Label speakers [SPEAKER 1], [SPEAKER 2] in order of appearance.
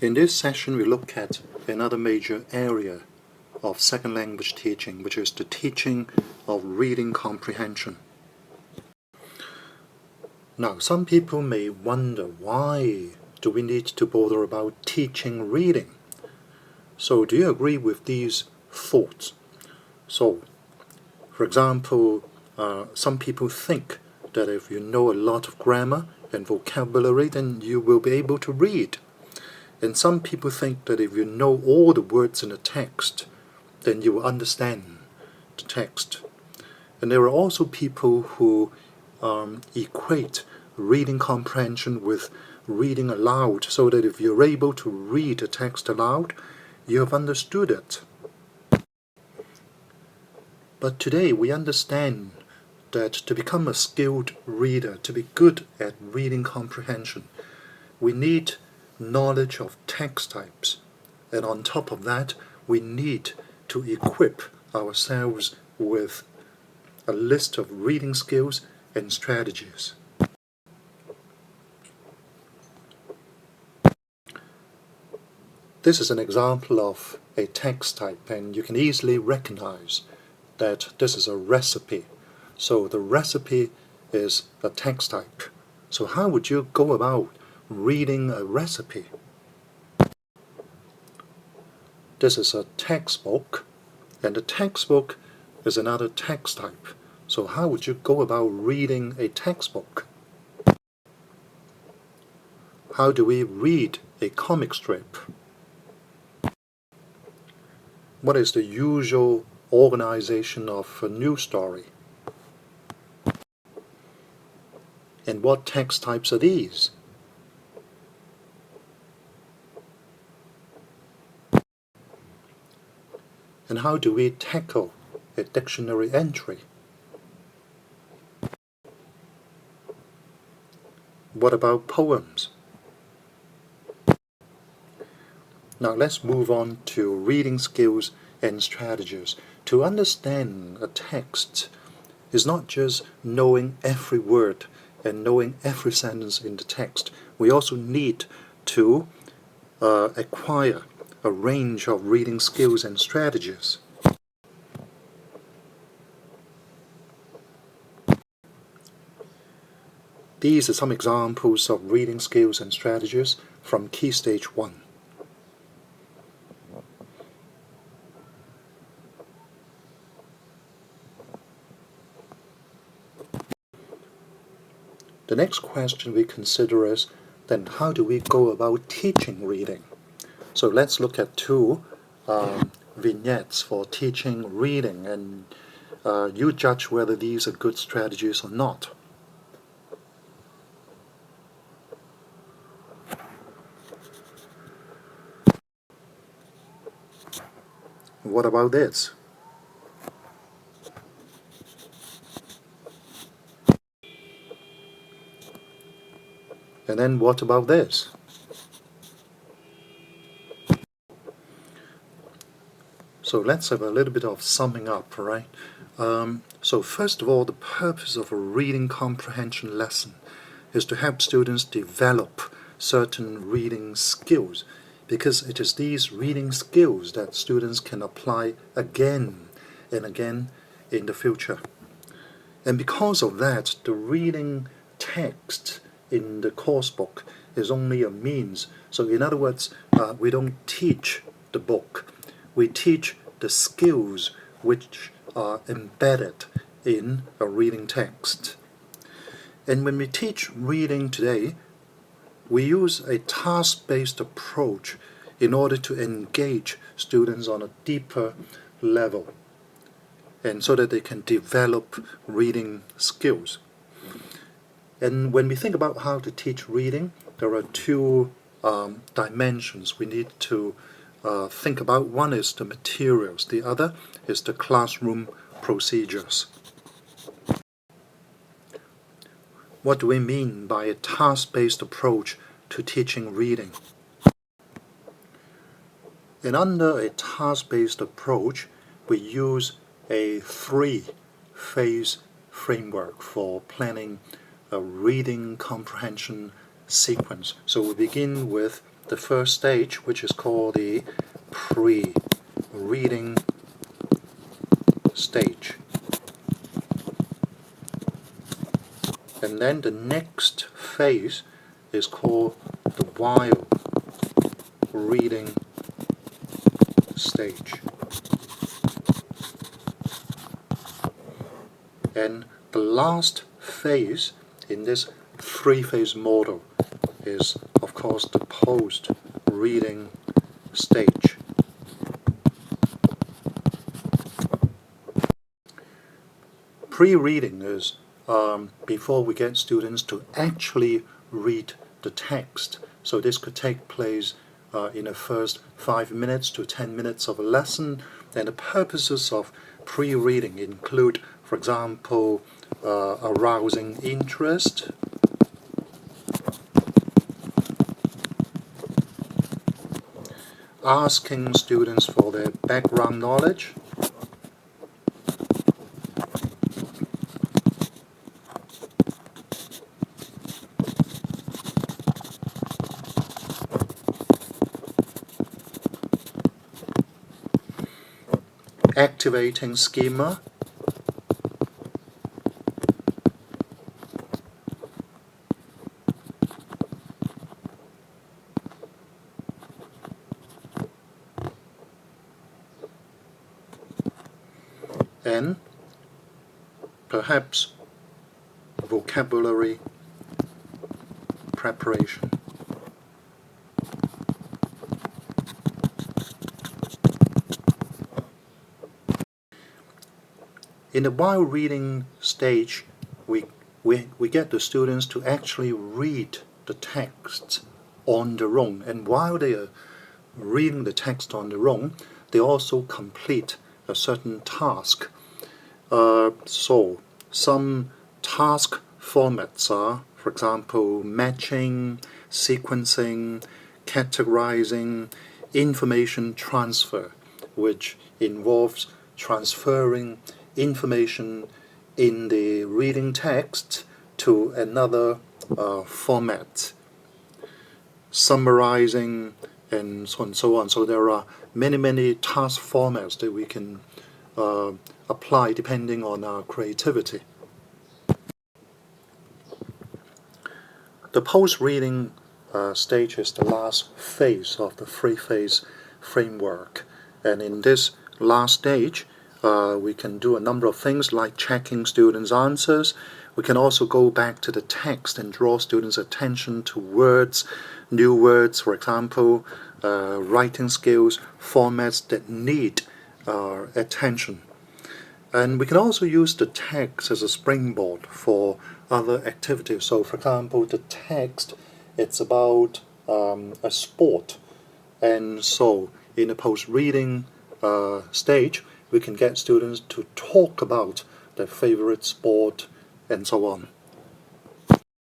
[SPEAKER 1] In this session, we look at another major area of second language teaching, which is the teaching of reading comprehension. Now, some people may wonder, why do we need to bother about teaching reading? So, do you agree with these thoughts? So, for example, some people think that if you know a lot of grammar and vocabulary, then you will be able to read. And some people think that if you know all the words in the text, then you will understand the text. And there are also people who equate reading comprehension with reading aloud, so that if you're able to read the text aloud, you have understood it. But today we understand that to become a skilled reader, to be good at reading comprehension, we need knowledge of text types, and on top of that, we need to equip ourselves with a list of reading skills and strategies. This is an example of a text type, and you can easily recognize that this is a recipe. So the recipe is a text type. So how would you go about reading a recipe? This is a textbook, and the textbook is another text type. So how would you go about reading a textbook? How do we read a comic strip? What is the usual organization of a news story? And what text types are these? And how do we tackle a dictionary entry? What about poems? Now let's move on to reading skills and strategies. To understand a text is not just knowing every word and knowing every sentence in the text. We also need to acquire a range of reading skills and strategies. These are some examples of reading skills and strategies from Key Stage 1. The next question we consider is, then how do we go about teaching reading? So let's look at two vignettes for teaching reading, and you judge whether these are good strategies or not. What about this? And then what about this? So let's have a little bit of summing up, right? So first of all, the purpose of a reading comprehension lesson is to help students develop certain reading skills, because it is these reading skills that students can apply again and again in the future. And because of that, the reading text in the course book is only a means. So in other words, we don't teach the book. We teach the skills which are embedded in a reading text. And when we teach reading today, we use a task-based approach in order to engage students on a deeper level, and so that they can develop reading skills. And when we think about how to teach reading, there are two dimensions we need to think about. One is the materials, the other is the classroom procedures. What do we mean by a task-based approach to teaching reading? And under a task-based approach, we use a three-phase framework for planning a reading comprehension sequence. So we begin with the first stage, which is called the pre-reading stage. And then the next phase is called the while reading stage. And the last phase in this three-phase model is, of course, the post-reading stage. Pre-reading is before we get students to actually read the text. So this could take place in the first 5 minutes to 10 minutes of a lesson. And the purposes of pre-reading include, for example, arousing interest, asking students for their background knowledge, activating schema, and perhaps vocabulary preparation. In the while reading stage, we get the students to actually read the text on their own, and while they are reading the text on their own, they also complete a certain task. So some task formats are, for example, matching, sequencing, categorizing, information transfer, which involves transferring information in the reading text to another format, summarizing, and so on and so on. So there are many task formats that we can apply depending on our creativity. The post-reading stage is the last phase of the three-phase framework, and in this last stage we can do a number of things like checking students' answers. We can also go back to the text and draw students' attention to words, new words, for example, writing skills, formats that need attention. And we can also use the text as a springboard for other activities. So, for example, the text, it's about a sport. And so, in the post-reading stage, we can get students to talk about their favorite sport and so on.